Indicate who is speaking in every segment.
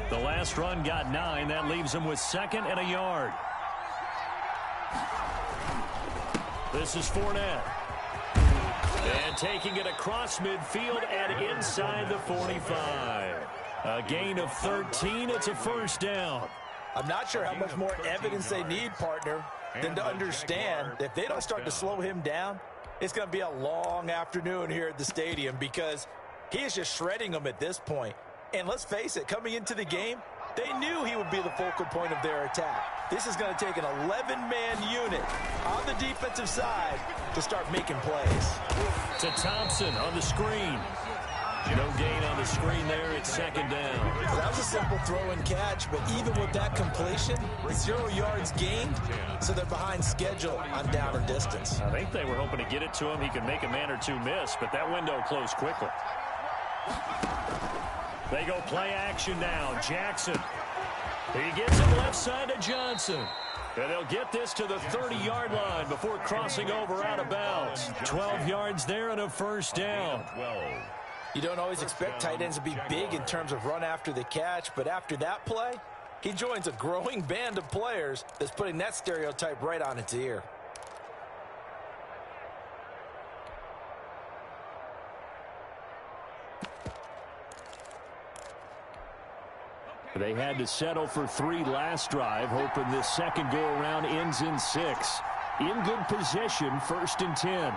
Speaker 1: The last run got 9. That leaves him with 2nd and a yard. This is Fournette. And taking it across midfield and inside the 45. A gain of 13. It's a first down.
Speaker 2: I'm not sure how much more evidence they need, partner, than to understand that if they don't start to slow him down, it's going to be a long afternoon here at the stadium because he is just shredding them at this point. And let's face it, coming into the game, they knew he would be the focal point of their attack. This is going to take an 11-man unit on the defensive side to start making plays.
Speaker 1: To Thompson on the screen. No gain on the screen there. It's 2nd down.
Speaker 2: That was a simple throw and catch, but even with that completion, 0 yards gained, so they're behind schedule on down and distance.
Speaker 1: I think they were hoping to get it to him. He could make a man or two miss, but that window closed quickly. They go play action now. Jackson. He gets it left side to Johnson. And they'll get this to the 30-yard line before crossing over out of bounds. 12 yards there and a first down.
Speaker 2: You don't always expect tight ends to be big in terms of run after the catch, but after that play, he joins a growing band of players that's putting that stereotype right on its ear.
Speaker 1: They had to settle for 3 last drive, hoping this second go-around ends in 6. In good position, 1st and 10.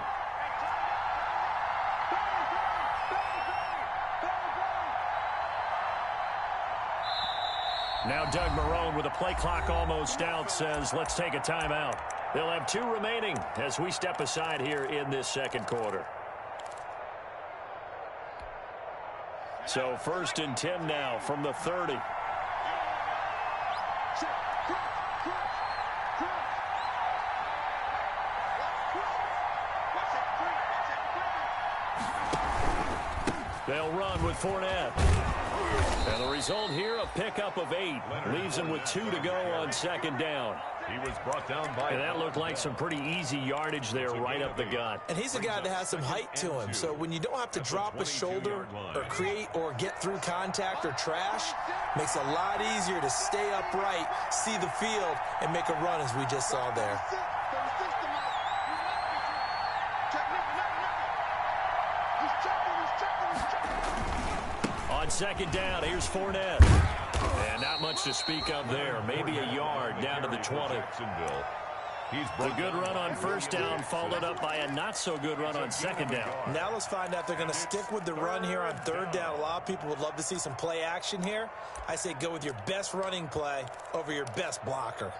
Speaker 1: Now Doug Marrone, with a play clock almost out, says let's take a timeout. They'll have 2 remaining as we step aside here in this second quarter. So 1st and 10 now from the 30. They'll run with Fournette. And the result here, a pickup of 8. Leaves him with 2 to go on 2nd down.
Speaker 3: He was brought down by...
Speaker 1: And that looked like some pretty easy yardage there right up the gut.
Speaker 2: And he's a guy that has some height to him. So when you don't have to drop a shoulder or create or get through contact or trash, makes it a lot easier to stay upright, see the field, and make a run as we just saw there.
Speaker 1: On 2nd down, here's Fournette. And not much to speak of there. Maybe a yard down to the 20. The good run on 1st down followed up by a not-so-good run on 2nd down.
Speaker 2: Now let's find out if they're going to stick with the run here on 3rd down. A lot of people would love to see some play action here. I say go with your best running play over your best blocker.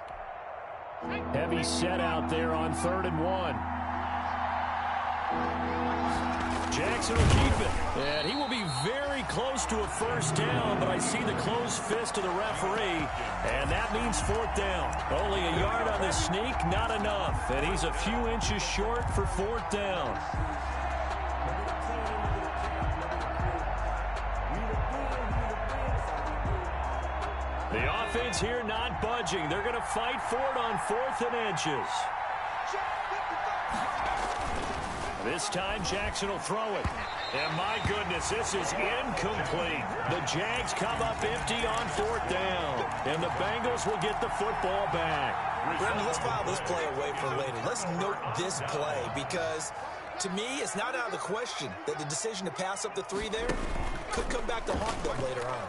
Speaker 1: Heavy set out there on 3rd and 1. Jackson will keep it. And he will be very close to a first down, but I see the closed fist of the referee, and that means 4th down. Only a yard on the sneak, not enough. And he's a few inches short for 4th down. The offense here not budging. They're going to fight for it on 4th and inches. This time, Jackson will throw it. And my goodness, this is incomplete. The Jags come up empty on 4th down. And the Bengals will get the football back.
Speaker 2: Brendan, let's file this play away for later. Let's note this play because, to me, it's not out of the question that the decision to pass up the 3 there could come back to haunt them later on.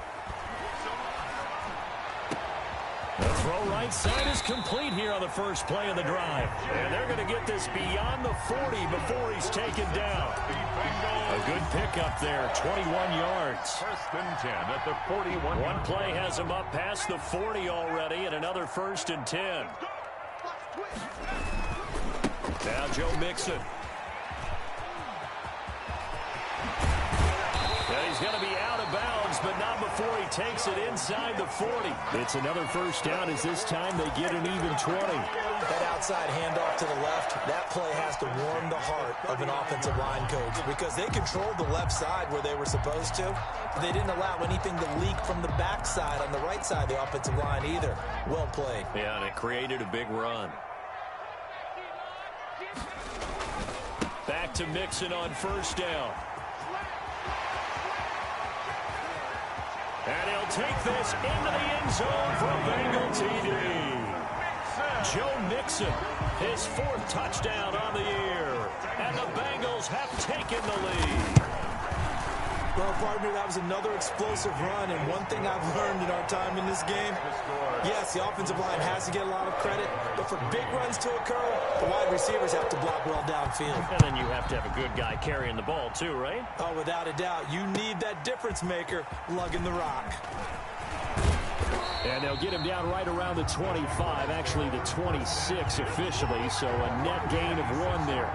Speaker 1: The throw right side is complete here on the first play of the drive. And they're going to get this beyond the 40 before he's taken down. A good pickup there, 21 yards.
Speaker 3: 1st and 10 at the 41.
Speaker 1: One play has him up past the 40 already, and another 1st and 10. Now Joe Mixon. Yeah, he's going to be out of bounds, but not before he takes it inside the 40. It's another first down as this time they get an even 20.
Speaker 2: That outside handoff to the left, that play has to warm the heart of an offensive line coach because they controlled the left side where they were supposed to. They didn't allow anything to leak from the backside on the right side of the offensive line either. Well played.
Speaker 1: Yeah, and it created a big run. Back to Mixon on 1st down. And he'll take this into the end zone for a Bengal TD. Joe Mixon, his 4th touchdown on the year. And the Bengals have taken the lead.
Speaker 2: Well, partner, that was another explosive run, and one thing I've learned in our time in this game, yes, the offensive line has to get a lot of credit, but for big runs to occur, the wide receivers have to block well downfield.
Speaker 1: And then you have to have a good guy carrying the ball too, right?
Speaker 2: Oh, without a doubt. You need that difference maker lugging the rock.
Speaker 1: And they'll get him down right around the 25, actually the 26 officially, so a net gain of 1 there.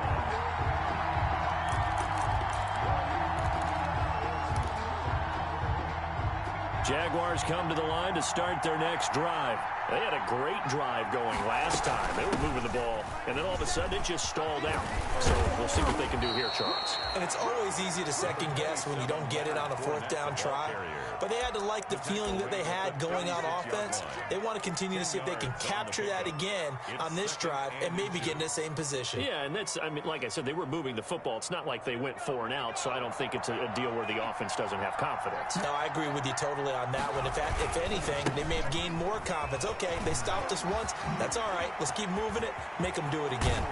Speaker 1: Jaguars come to the line to start their next drive. They had a great drive going last time. They were moving the ball, and then all of a sudden it just stalled out. So we'll see what they can do here, Charles.
Speaker 2: And it's always easy to second guess when you don't get it on a 4th down try. But they had to like the feeling that they had going on offense. They want to continue to see if they can capture that again on this drive and maybe get in the same position.
Speaker 1: Yeah, and that's, I mean, like I said, they were moving the football. It's not like they went 4 and out, so I don't think it's a deal where the offense doesn't have confidence.
Speaker 2: No, I agree with you totally on that one. If anything, they may have gained more confidence. Okay, they stopped us once. That's all right. Let's keep moving it. Make them do it again.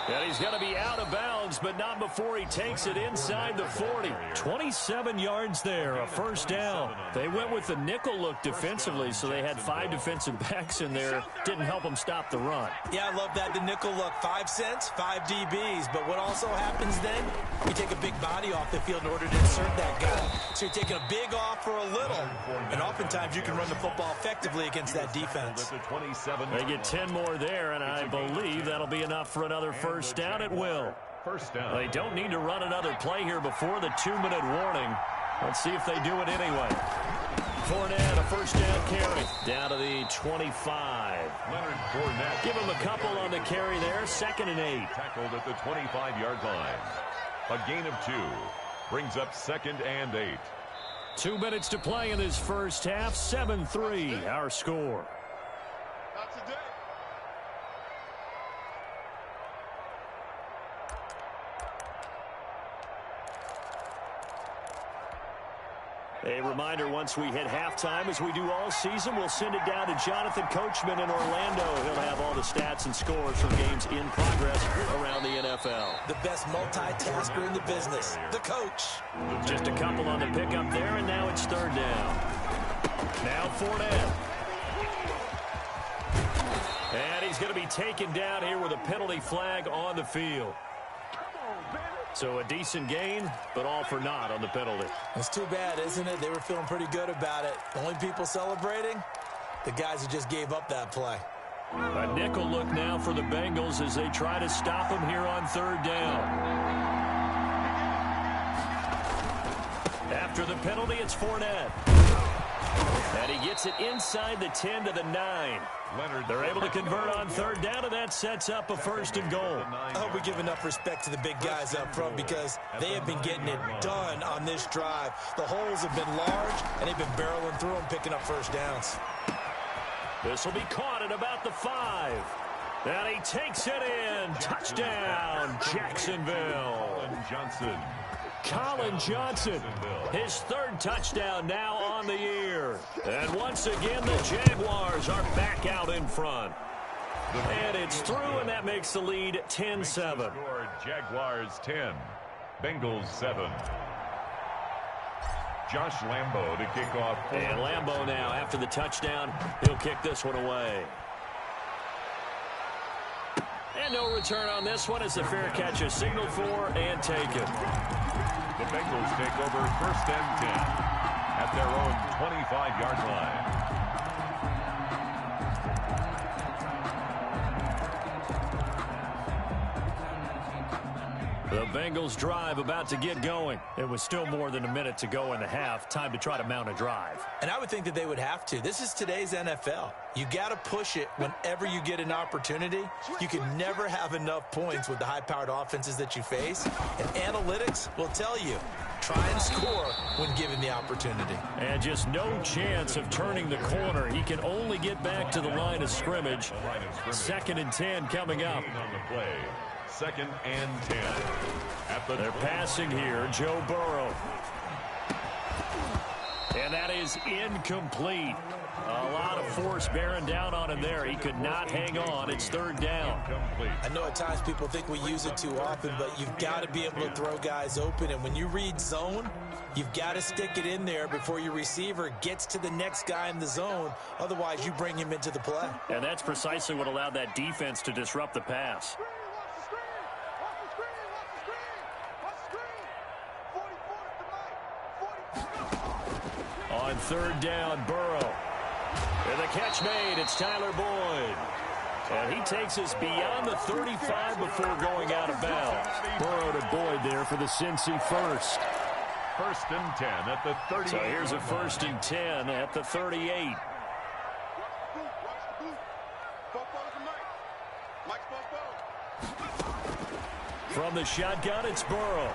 Speaker 1: And he's going to be out of bounds, but not before he takes it inside the 40. 27 yards there, a 1st down. They went with the nickel look defensively, so they had 5 defensive backs in there. Didn't help them stop the run.
Speaker 2: Yeah, I love that, the nickel look. 5 cents, 5 DBs. But what also happens then, you take a big body off the field in order to insert that guy. So you're taking a big off for a little. And oftentimes you can run the football effectively against that defense.
Speaker 1: They get 10 more there, and I believe that'll be enough for another 1st down at will.
Speaker 3: 1st down.
Speaker 1: They don't need to run another play here before the 2-minute warning. Let's see if they do it anyway. Fournette, a 1st down carry. Down to the 25.
Speaker 3: Leonard Fournette.
Speaker 1: Give him a couple on the carry there. 2nd and 8.
Speaker 3: Tackled at the 25-yard line. A gain of 2. Brings up 2nd and 8.
Speaker 1: 2 minutes to play in this 1st half. 7-3, our score. A reminder, once we hit halftime, as we do all season, we'll send it down to Jonathan Coachman in Orlando. He'll have all the stats and scores from games in progress around the NFL.
Speaker 2: The best multitasker in the business, the coach.
Speaker 1: Just a couple on the pickup there, and now it's 3rd down. Now Fournette. And he's going to be taken down here with a penalty flag on the field. So a decent gain, but all for naught on the penalty.
Speaker 2: It's too bad, isn't it? They were feeling pretty good about it. The only people celebrating, the guys who just gave up that play.
Speaker 1: A nickel look now for the Bengals as they try to stop him here on 3rd down. After the penalty, it's Fournette. And he gets it inside the 10 to the 9. They're able to convert on 3rd down, and that sets up a 1st and goal.
Speaker 2: I hope we give enough respect to the big guys up front because they have been getting it done on this drive. The holes have been large, and they've been barreling through them, picking up 1st downs.
Speaker 1: This will be caught at about the 5. And he takes it in. Touchdown, Jacksonville. Colin Johnson, his 3rd touchdown now on the year. And once again, the Jaguars are back out in front. And it's through, and that makes the lead 10-7.
Speaker 3: Jaguars 10, Bengals 7. Josh Lambo to kick off.
Speaker 1: And Lambo now, after the touchdown, he'll kick this one away. And no return on this one as the fair catch is signaled for and taken.
Speaker 3: The Bengals take over 1st and 10 at their own 25-yard line.
Speaker 1: The Bengals drive about to get going. It was still more than a minute to go in the half. Time to try to mount a drive.
Speaker 2: And I would think that they would have to. This is today's NFL. You got to push it whenever you get an opportunity. You can never have enough points with the high-powered offenses that you face. And analytics will tell you, try and score when given the opportunity.
Speaker 1: And just no chance of turning the corner. He can only get back to the line of scrimmage. 2nd and 10 coming up.
Speaker 3: On the play. 2nd and 10. They're
Speaker 1: passing here, Joe Burrow. And And that is incomplete. A lot of force bearing down on him there. He could not hang on. It's third down.
Speaker 2: I know at times people think we use it too often, but you've got to be able to throw guys open. And when you read zone, you've got to stick it in there before your receiver gets to the next guy in the zone. Otherwise, you bring him into the play.
Speaker 1: And that's precisely what allowed that defense to disrupt the pass. On third down, Burrow. And the catch made. It's Tyler Boyd. And he takes us beyond the 35 before going out of bounds. Burrow to Boyd there for the Cincy first.
Speaker 3: First and 10 at the 38.
Speaker 1: So here's a first and 10 at the 38. From the shotgun, it's Burrow.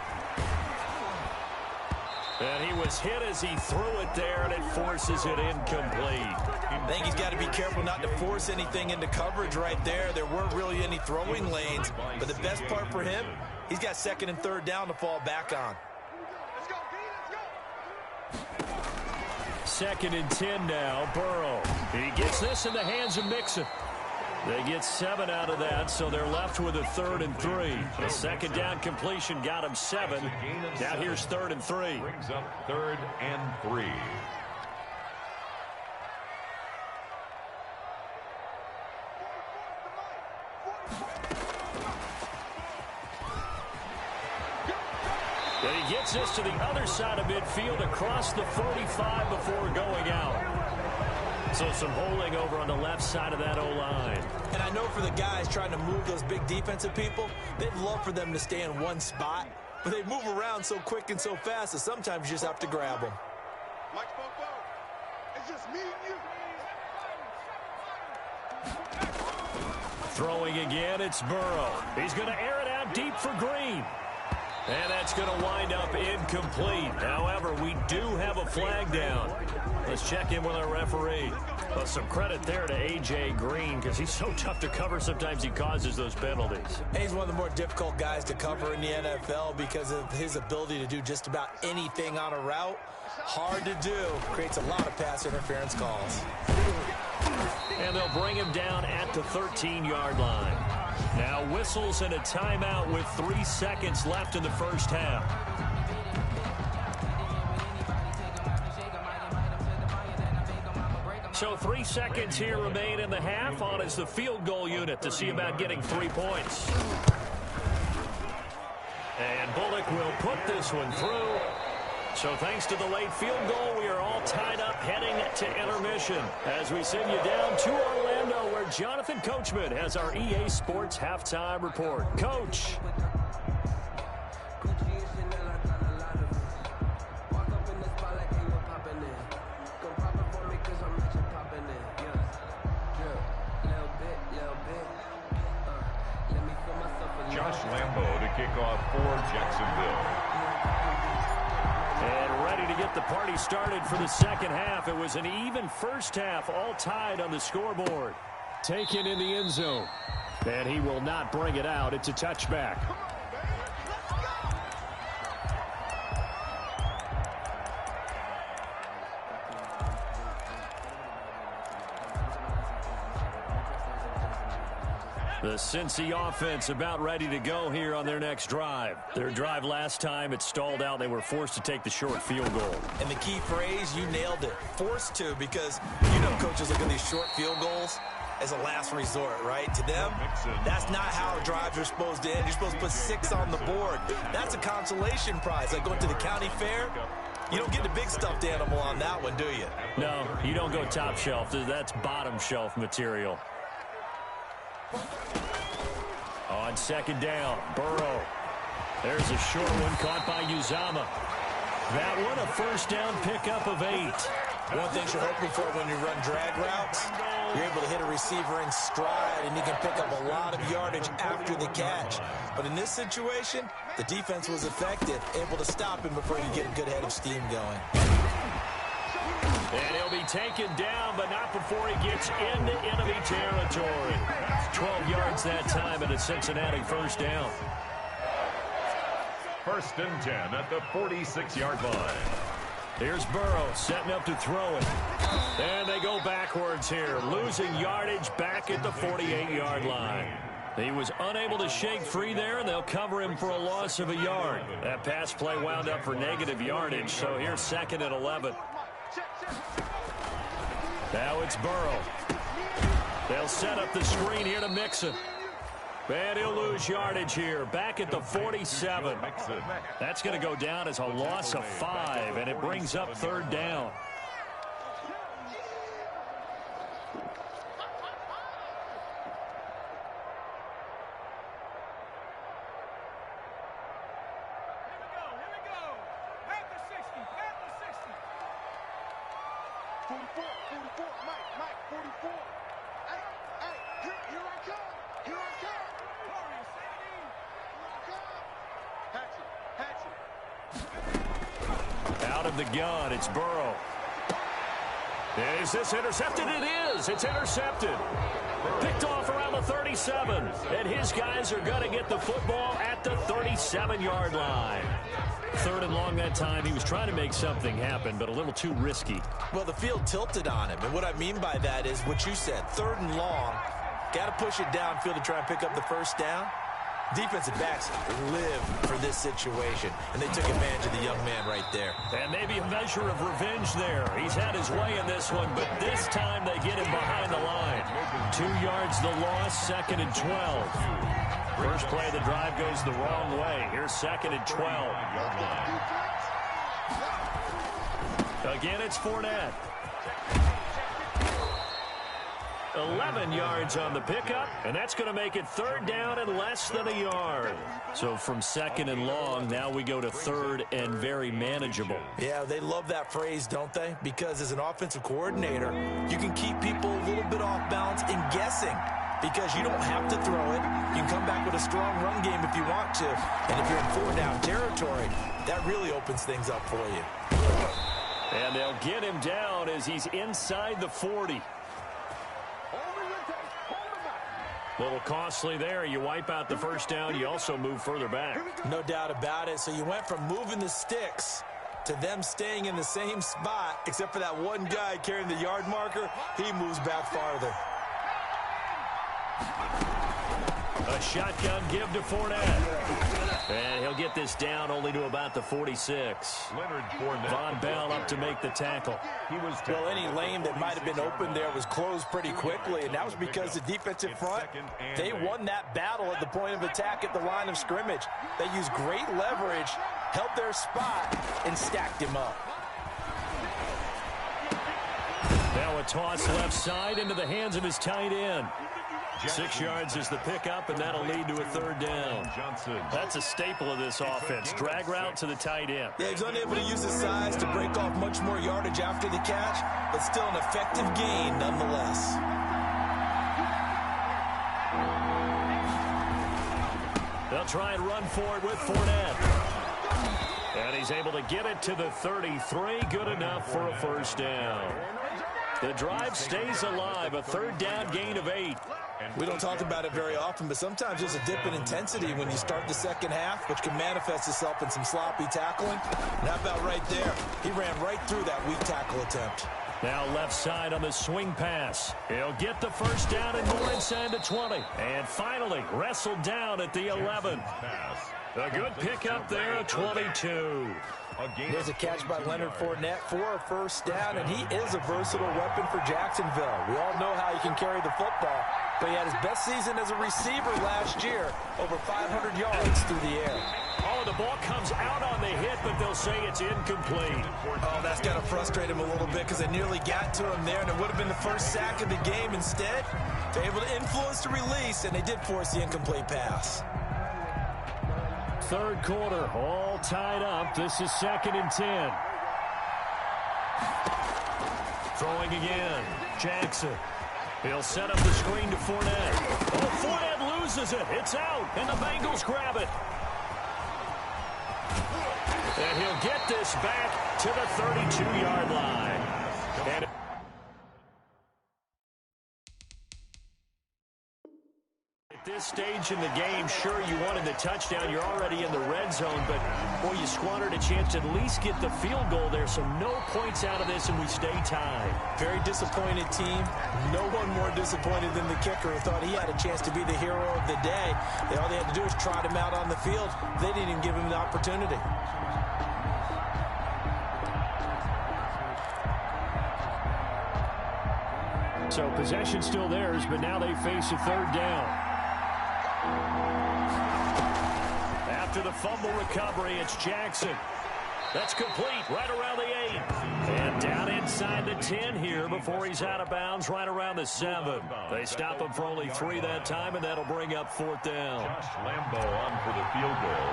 Speaker 1: And he was hit as he threw it there, and it forces it incomplete.
Speaker 2: I think he's got to be careful not to force anything into coverage right there. There weren't really any throwing lanes, but the best part for him, he's got second and third down to fall back on.
Speaker 1: Second and 10 now, Burrow. He gets this in the hands of Mixon. They get 7 out of that, so they're left with a 3rd and 3. The second down completion got him 7. Now here's 3rd and 3.
Speaker 3: Brings up 3rd and 3.
Speaker 1: And he gets this to the other side of midfield across the 45 before going out. So some holding over on the left side of that O-line.
Speaker 2: And I know for the guys trying to move those big defensive people, they'd love for them to stay in one spot, but they move around so quick and so fast that sometimes you just have to grab them.
Speaker 4: Mike Bobo, it's just me and you.
Speaker 1: Throwing again, it's Burrow. He's going to air it out deep for Green. And that's going to wind up incomplete. However, we do have a flag down. Let's check in with our referee. Well, some credit there to A.J. Green because he's so tough to cover. Sometimes he causes those penalties.
Speaker 2: And he's one of the more difficult guys to cover in the NFL because of his ability to do just about anything on a route. Hard to do. Creates a lot of pass interference calls.
Speaker 1: And they'll bring him down at the 13-yard line. Now whistles and a timeout with 3 seconds left in the first half. So 3 seconds here remain in the half. On is the field goal unit to see about getting 3 points. And Bullock will put this one through. So thanks to the late field goal, we are all tied up heading to intermission as we send you down to Orlando where Jonathan Coachman has our EA Sports Halftime Report. Coach.
Speaker 3: Josh Lambeau to kick off for Jacksonville.
Speaker 1: And ready to get the party started for the second half. It was an even first half, all tied on the scoreboard. Taken in the end zone. And he will not bring it out. It's a touchback. The Cincy offense about ready to go here on their next drive. Their drive last time, it stalled out. They were forced to take the short field goal.
Speaker 2: And the key phrase, you nailed it. Forced to, because you know coaches look at these short field goals as a last resort, right? To them, that's not how drives are supposed to end. You're supposed to put 6 on the board. That's a consolation prize. Like going to the county fair, you don't get the big stuffed animal on that one, do you?
Speaker 1: No, you don't go top shelf. That's bottom shelf material. On second down, Burrow. There's a short one caught by Uzama. That one a first down pickup of 8.
Speaker 2: One thing you're hoping for when you run drag routes, you're able to hit a receiver in stride, and you can pick up a lot of yardage after the catch. But in this situation, the defense was effective, able to stop him before you get a good head of steam going.
Speaker 1: And he'll be taken down, but not before he gets into enemy territory. 12 yards that time at a Cincinnati first down.
Speaker 3: First and 10 at the 46-yard line.
Speaker 1: Here's Burrow setting up to throw it. And they go backwards here, losing yardage back at the 48-yard line. He was unable to shake free there, and they'll cover him for a loss of a yard. That pass play wound up for negative yardage, so here's 2nd and 11. Now it's Burrow. They'll set up the screen here to Mixon. And he'll lose yardage here, back at the 47. That's going to go down as a loss of 5, and it brings up 3rd down. Out of the gun, it's Burrow. Is this intercepted? It is. It's intercepted. Picked off around the 37. And his guys are going to get the football at the 37-yard line. 3rd and long that time. He was trying to make something happen, but a little too risky.
Speaker 2: Well, the field tilted on him. And what I mean by that is what you said. 3rd and long. Got to push it downfield to try and pick up the first down. Defensive backs live for this situation, and they took advantage of the young man right there. And maybe a measure of revenge there. He's had his way in this one, but this time they get him behind the line.
Speaker 1: 2 yards the loss, 2nd and 12. First play of the drive goes the wrong way. Here's 2nd and 12. Again, it's Fournette. 11 yards on the pickup, and that's going to make it 3rd down and less than a yard. So from 2nd and long, now we go to 3rd and very manageable.
Speaker 2: Yeah, they love that phrase, don't they? Because as an offensive coordinator, you can keep people a little bit off balance and guessing because you don't have to throw it. You can come back with a strong run game if you want to. And if you're in 4-down territory, that really opens things up for you.
Speaker 1: And they'll get him down as he's inside the 40. A little costly there. You wipe out the first down. You also move further back.
Speaker 2: No doubt about it. So you went from moving the sticks to them staying in the same spot, except for that one guy carrying the yard marker. He moves back farther.
Speaker 1: A shotgun give to Fournette. And he'll get this down only to about the 46. Von Bell up to make the tackle.
Speaker 2: Well, any lane that might have been open there was closed pretty quickly, and that was because the defensive front, they won that battle at the point of attack at the line of scrimmage. They used great leverage, held their spot, and stacked him up.
Speaker 1: Now a toss left side into the hands of his tight end. 6 yards is the pickup, and that'll lead to a 3rd down. That's a staple of this offense. Drag route to the tight end.
Speaker 2: Yeah, he's unable to use his size to break off much more yardage after the catch, but still an effective gain nonetheless.
Speaker 1: They'll try and run for it with Fournette. And he's able to get it to the 33. Good enough for a 1st down. The drive stays alive. A 3rd down gain of 8.
Speaker 2: We don't talk about it very often, but sometimes there's a dip in intensity when you start the second half, which can manifest itself in some sloppy tackling. And how about right there? He ran right through that weak tackle attempt.
Speaker 1: Now left side on the swing pass. He'll get the 1st down and more inside the 20. And finally wrestled down at the 11. A good pickup there, 22.
Speaker 2: Here's a catch by Leonard Fournette for a 1st down, and he is a versatile weapon for Jacksonville. We all know how he can carry the football, but he had his best season as a receiver last year, over 500 yards through the air.
Speaker 1: Oh, the ball comes out on the hit, but they'll say it's incomplete.
Speaker 2: Oh, that's got to frustrate him a little bit because they nearly got to him there, and it would have been the first sack of the game. Instead, they're able to influence the release, and they did force the incomplete pass.
Speaker 1: 3rd quarter, all tied up. This is 2nd and 10. Throwing again. Jackson. He'll set up the screen to Fournette. Oh, Fournette loses it. It's out, and the Bengals grab it. And he'll get this back to the 32-yard line. And this stage in the game, sure, you wanted the touchdown. You're already in the red zone, but, boy, you squandered a chance to at least get the field goal there, so no points out of this, and we stay tied.
Speaker 2: Very disappointed team. No one more disappointed than the kicker who thought he had a chance to be the hero of the day. All they had to do was trot him out on the field. They didn't even give him the opportunity.
Speaker 1: So possession still theirs, but now they face a third down. After the fumble recovery, it's Jackson. That's complete right around the 8. And down inside the 10 here before he's out of bounds right around the 7. They stop him for only 3 that time, and that'll bring up 4th down.
Speaker 3: Josh Lambo on for the field goal.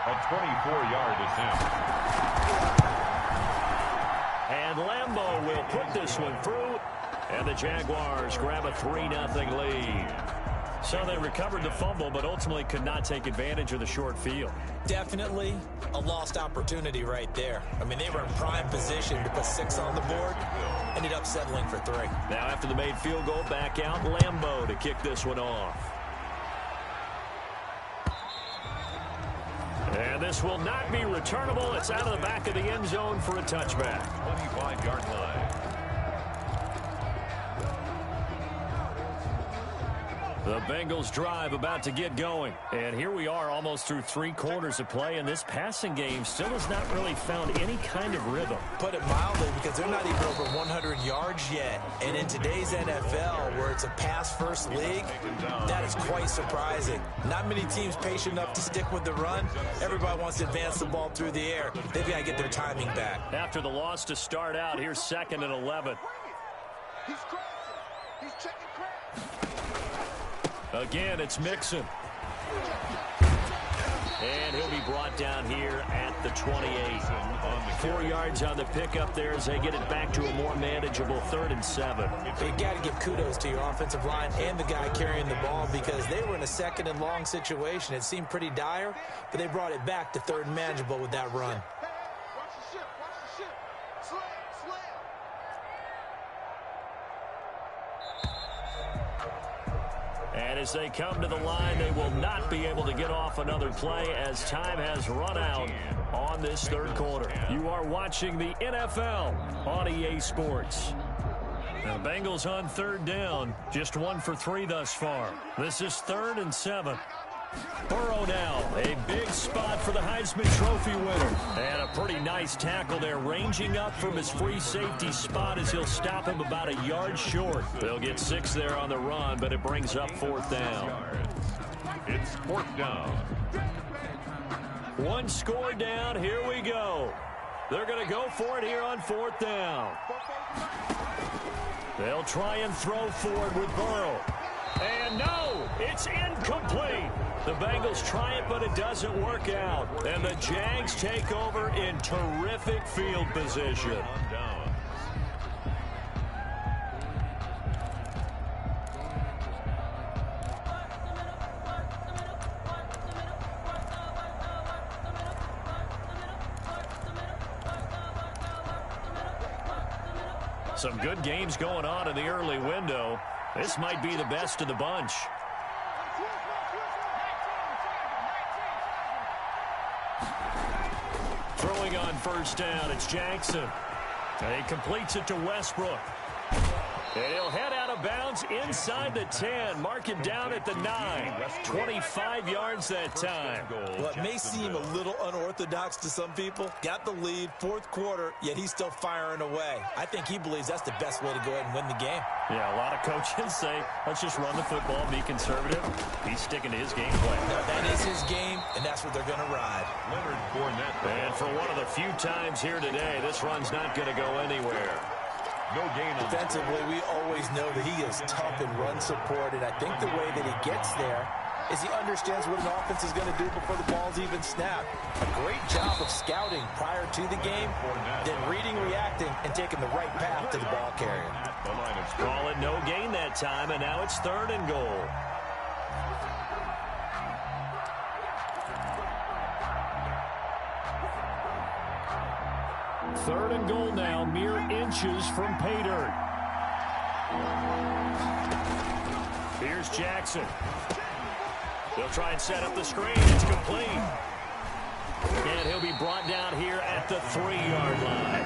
Speaker 3: A 24-yard attempt.
Speaker 1: And Lambo will put this one through, and the Jaguars grab a 3-0 lead. So they recovered the fumble, but ultimately could not take advantage of the short field.
Speaker 2: Definitely a lost opportunity right there. I mean, they were in prime position to put 6 on the board. Ended up settling for 3.
Speaker 1: Now after the made field goal, back out Lambo to kick this one off. And this will not be returnable. It's out of the back of the end zone for a touchback.
Speaker 3: 25-yard line.
Speaker 1: The Bengals drive about to get going. And here we are almost through 3 quarters of play, and this passing game still has not really found any kind of rhythm.
Speaker 2: Put it mildly, because they're not even over 100 yards yet. And in today's NFL, where it's a pass-first league, that is quite surprising. Not many teams patient enough to stick with the run. Everybody wants to advance the ball through the air. They've got to get their timing back.
Speaker 1: After the loss to start out, here's 2nd and 11.
Speaker 4: He's crazy. He's checking crack.
Speaker 1: Again, it's Mixon. And he'll be brought down here at the 28. 4 yards on the pickup there as they get it back to a more manageable 3rd and 7.
Speaker 2: You got to give kudos to your offensive line and the guy carrying the ball, because they were in a 2nd and long situation. It seemed pretty dire, but they brought it back to 3rd and manageable with that run.
Speaker 4: Watch the ship. Watch the ship. Slam. Slam.
Speaker 1: And as they come to the line, they will not be able to get off another play as time has run out on this 3rd quarter. You are watching the NFL on EA Sports. The Bengals on 3rd down, just 1 for 3 thus far. This is 3rd and 7. Burrow now, a big spot for the Heisman Trophy winner. And a pretty nice tackle there, ranging up from his free safety spot as he'll stop him about a yard short. They'll get 6 there on the run, but it brings up 4th down.
Speaker 3: It's 4th down.
Speaker 1: 1 score down, here we go. They're going to go for it here on 4th down. They'll try and throw forward with Burrow. And no, it's incomplete. The Bengals try it, but it doesn't work out. And the Jags take over in terrific field position. Some good games going on in the early window. This might be the best of the bunch. Throwing on 1st down, it's Jackson. And he completes it to Westbrook. And he'll head out of bounds inside the 10. Mark it down at the 9. 25 yards that time.
Speaker 2: Well, it may seem a little unorthodox to some people. Got the lead, 4th quarter, yet he's still firing away. I think he believes that's the best way to go ahead and win the game.
Speaker 1: Yeah, a lot of coaches say, let's just run the football, be conservative. He's sticking to his game plan.
Speaker 2: No, that is his game, and that's what they're going to ride.
Speaker 3: Leonard Fournette.
Speaker 1: And for one of the few times here today, this run's not going to go anywhere.
Speaker 3: No gain on
Speaker 2: Defensively, we always know that he is tough in run support, and I think the way that he gets there is he understands what an offense is going to do before the ball's even snapped. A great job of scouting prior to the game, then reading, reacting, and taking the right path to the ball carrier.
Speaker 1: Call it no gain that time, and now it's 3rd and goal. Third and goal now, mere inches from pay dirt. Here's Jackson. They'll try and set up the screen. It's complete. And he'll be brought down here at the 3-yard line.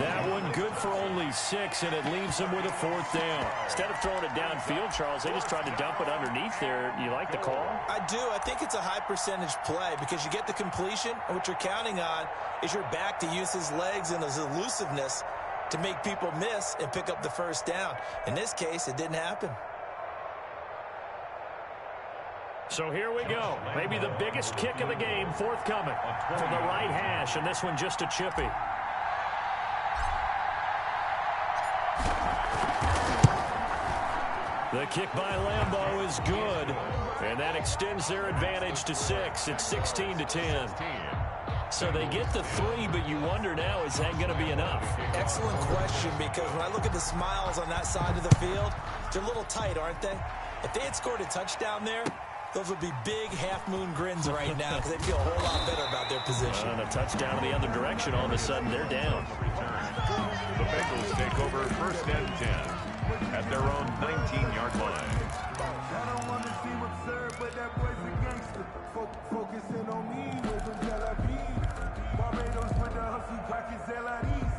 Speaker 1: That one good for only 6, and it leaves him with a 4th down. Instead of throwing it downfield, Charles, they just tried to dump it underneath there. You like the call?
Speaker 2: I do. I think it's a high percentage play because you get the completion, and what you're counting on is your back to use his legs and his elusiveness to make people miss and pick up the 1st down. In this case, it didn't happen.
Speaker 1: So here we go. Maybe the biggest kick of the game forthcoming from the right hash, and this one just a chippy. The kick by Lambeau is good, and that extends their advantage to 6. It's 16-10. So they get the 3, but you wonder now, is that going to be enough?
Speaker 2: Excellent question, because when I look at the smiles on that side of the field, they're a little tight, aren't they? If they had scored a touchdown there, those would be big half-moon grins right now because they feel a whole lot better about their position.
Speaker 1: And a touchdown in the other direction, all of a sudden they're down.
Speaker 3: The Bengals take over 1st and 10 at their own 19-yard line.
Speaker 4: I don't want to seem absurd, but that boy's a gangster. Focusing on me with some jalapenos. Barbados with the hustle pockets, LIDs.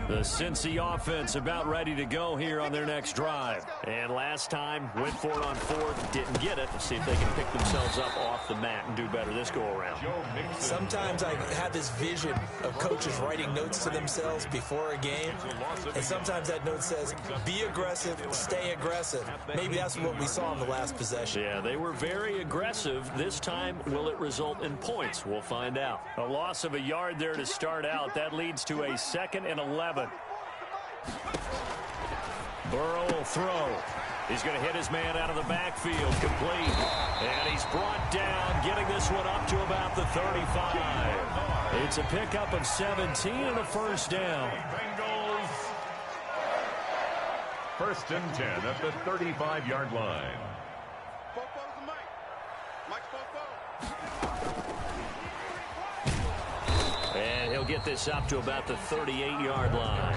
Speaker 1: The Cincy offense about ready to go here on their next drive. And last time, went for it on 4th, didn't get it. Let's see if they can pick themselves up off the mat and do better this go-around.
Speaker 2: Sometimes I have this vision of coaches writing notes to themselves before a game, and sometimes that note says, be aggressive, stay aggressive. Maybe that's what we saw in the last possession.
Speaker 1: Yeah, they were very aggressive. This time, will it result in points? We'll find out. A loss of a yard there to start out. That leads to a 2nd and 11. Burrow will throw. He's going to hit his man out of the backfield. Complete. And he's brought down, getting this one up to about the 35. It's a pickup of 17 and a 1st down.
Speaker 3: Bengals 1st and 10 at the 35-yard line.
Speaker 1: And he'll get this up to about the 38-yard line.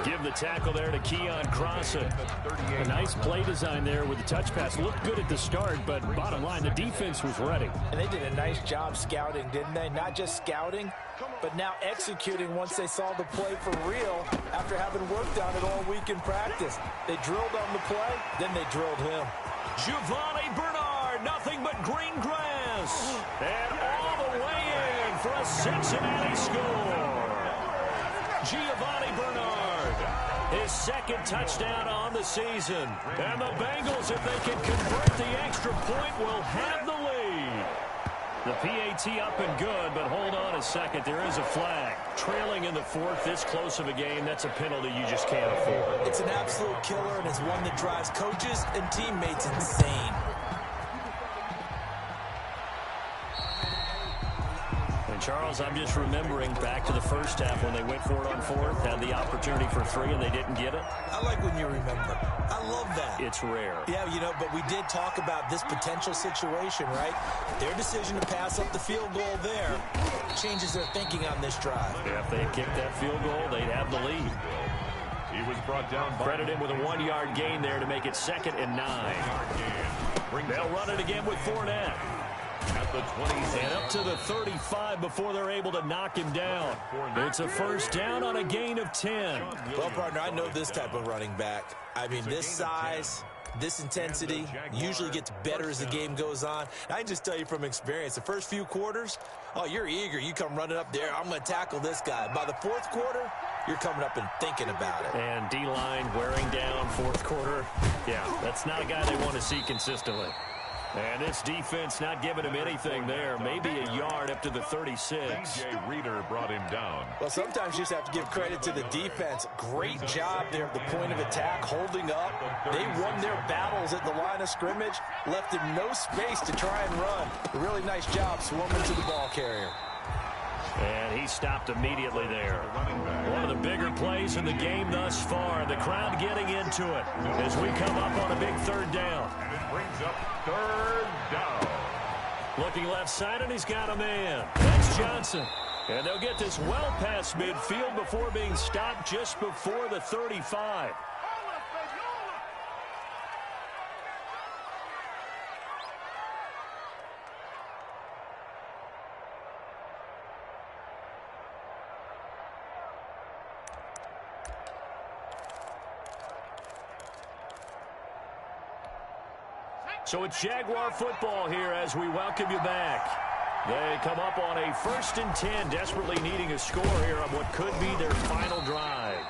Speaker 1: Give the tackle there to Keon Crossen. A nice play design there with the touch pass. Looked good at the start, but bottom line, the defense was ready.
Speaker 2: And they did a nice job scouting, didn't they? Not just scouting, but now executing once they saw the play for real after having worked on it all week in practice. They drilled on the play, then they drilled him.
Speaker 1: Giovanni Bernard, nothing but green grass. And all the way in for a Cincinnati score. Giovanni Bernard, his 2nd touchdown on the season. And the Bengals, if they can convert the extra point, will have the lead. The PAT up and good, but hold on a second. There is a flag. Trailing in the 4th, this close of a game, that's a penalty you just can't afford.
Speaker 2: It's an absolute killer, and it's one that drives coaches and teammates insane.
Speaker 1: Charles, I'm just remembering back to the 1st half when they went for it on 4th, had the opportunity for 3, and they didn't get it.
Speaker 2: I like when you remember. I love that.
Speaker 1: It's rare.
Speaker 2: Yeah, but we did talk about this potential situation, right? Their decision to pass up the field goal there changes their thinking on this drive.
Speaker 1: Yeah, if they had kicked that field goal, they'd have the lead.
Speaker 3: He was brought down.
Speaker 1: Credit him with a 1-yard gain there to make it 2nd and 9. They'll run it again with Fournette.
Speaker 3: At the 20
Speaker 1: and up to the 35 before they're able to knock him down. It's a 1st down on a gain of 10.
Speaker 2: Well, partner, I know this type of running back. I mean, this size, this intensity usually gets better as the game goes on. I can just tell you from experience, the first few quarters, oh, you're eager. You come running up there, I'm going to tackle this guy. By the 4th quarter, you're coming up and thinking about it.
Speaker 1: And D-line wearing down 4th quarter. Yeah, that's not a guy they want to see consistently. And this defense not giving him anything there. Maybe a yard up to the 36.
Speaker 3: DJ Reader brought him down.
Speaker 2: Well, sometimes you just have to give credit to the defense. Great job there at the point of attack, holding up. They won their battles at the line of scrimmage, left him no space to try and run. A really nice job swarming to the ball carrier.
Speaker 1: And he stopped immediately there. One of the bigger plays in the game thus far. The crowd getting into it as we come up on a big 3rd down.
Speaker 3: And it brings up 3rd down.
Speaker 1: Looking left side, and he's got a man. That's Johnson. And they'll get this well past midfield before being stopped just before the 35. So it's Jaguar football here as we welcome you back. They come up on a 1st and 10, desperately needing a score here on what could be their final drive.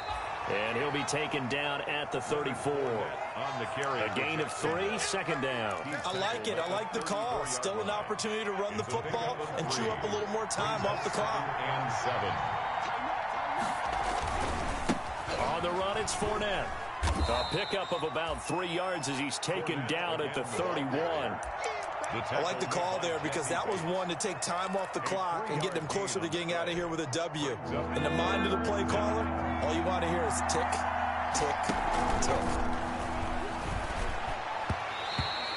Speaker 1: And he'll be taken down at the 34. A gain of 3, 2nd down.
Speaker 2: I like it. I like the call. Still an opportunity to run the football and chew up a little more time off the clock.
Speaker 3: And 7.
Speaker 1: On the run, it's Fournette. A pickup of about 3 yards as he's taken down at the 31.
Speaker 2: I like the call there because that was one to take time off the clock and get them closer to getting out of here with a W. In the mind of the play caller, all you want to hear is tick, tick, tick.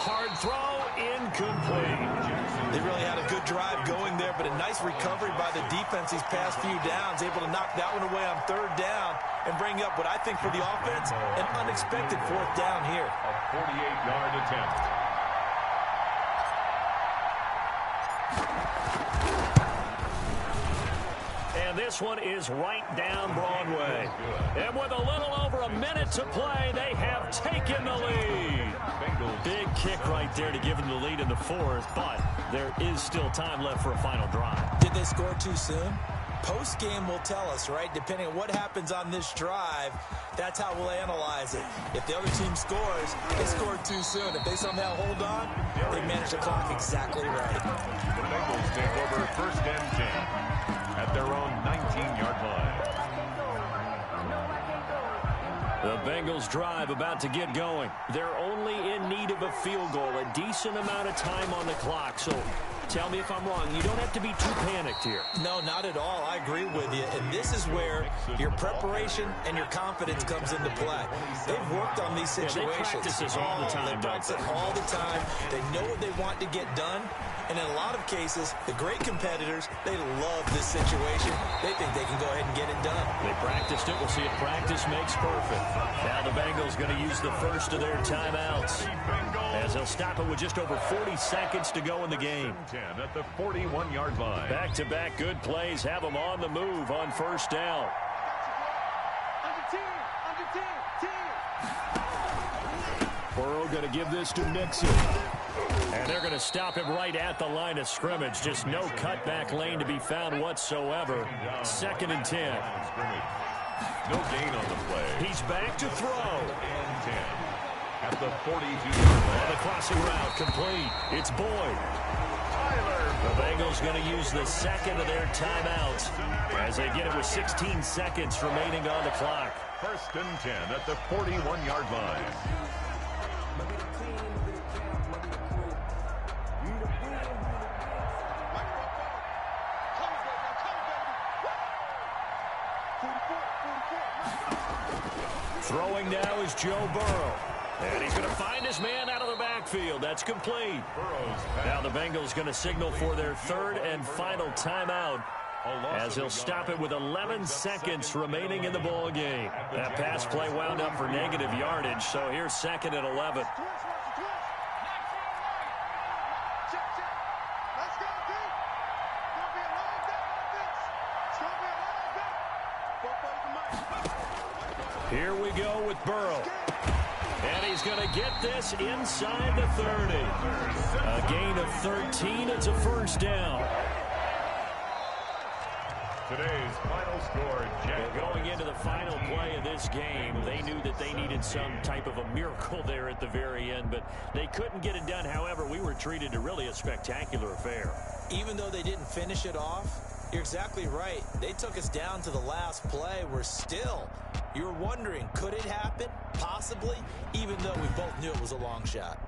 Speaker 1: Hard throw, incomplete.
Speaker 2: They really had a good drive going there, but a nice recovery by the defense these past few downs, able to knock that one away on 3rd down and bring up what I think for the offense, an unexpected 4th down here.
Speaker 3: A 48-yard attempt.
Speaker 1: And this one is right down Broadway. And with a little over a minute to play, they have taken the lead. Big kick right there to give them the lead in the 4th, but there is still time left for a final drive.
Speaker 2: Did they score too soon? Post-game will tell us, right? Depending on what happens on this drive, that's how we'll analyze it. If the other team scores, they scored too soon. If they somehow hold on, they manage the clock exactly right.
Speaker 3: The Bengals take over 1st and 10 at their own 19-yard line.
Speaker 1: The Bengals drive about to get going. They're only in need of a field goal, a decent amount of time on the clock. So tell me if I'm wrong. You don't have to be too panicked here.
Speaker 2: No, not at all. I agree with you. And this is where your preparation and your confidence comes into play. They've worked on these situations.
Speaker 1: They practice this all the time.
Speaker 2: They practice it all the time. They know what they want to get done. And in a lot of cases, the great competitors, they love this situation. They think they can go ahead and get it done.
Speaker 1: They practiced it. We'll see if practice makes perfect. Now the Bengals going to use the first of their timeouts, as they'll stop it with just over 40 seconds to go in the game.
Speaker 3: 10 at the 41-yard line.
Speaker 1: Back-to-back good plays have them on the move on 1st down. Burrow going to give this to Nixon. And they're going to stop him right at the line of scrimmage. Just no cutback lane to be found whatsoever. 2nd and 10.
Speaker 3: No gain on the play.
Speaker 1: He's back to throw.
Speaker 3: And 10 at the 42-yard line.
Speaker 1: On the crossing route, complete. It's Boyd. The Bengals going to use the 2nd of their timeouts as they get it with 16 seconds remaining on the clock.
Speaker 3: 1st and 10 at the 41-yard line.
Speaker 1: Throwing now is Joe Burrow. And he's going to find his man out of the backfield. That's complete. Now the Bengals going to signal for their 3rd and final timeout, as he'll stop it with 11 seconds remaining in the ball game. That pass play wound up for negative yardage, so here's 2nd and 11. Here we go with Burrow. And he's going to get this inside the 30. A gain of 13. It's a 1st down.
Speaker 3: Today's final score,
Speaker 1: going into the final play of this game, they knew that they needed some type of a miracle there at the very end, but they couldn't get it done. However, we were treated to really a spectacular affair.
Speaker 2: Even though they didn't finish it off, you're exactly right. They took us down to the last play. We're still, you're wondering, could it happen? Possibly, even though we both knew it was a long shot.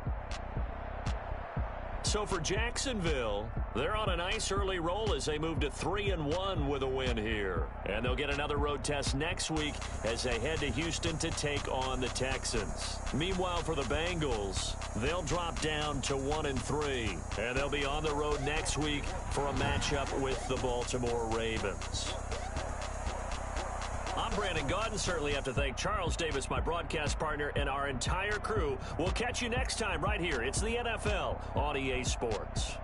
Speaker 1: So for Jacksonville, they're on a nice early roll as they move to 3-1 with a win here. And they'll get another road test next week as they head to Houston to take on the Texans. Meanwhile, for the Bengals, they'll drop down to 1-3. And they'll be on the road next week for a matchup with the Baltimore Ravens. I'm Brandon Gaudin. Certainly have to thank Charles Davis, my broadcast partner, and our entire crew. We'll catch you next time right here. It's the NFL on EA Sports.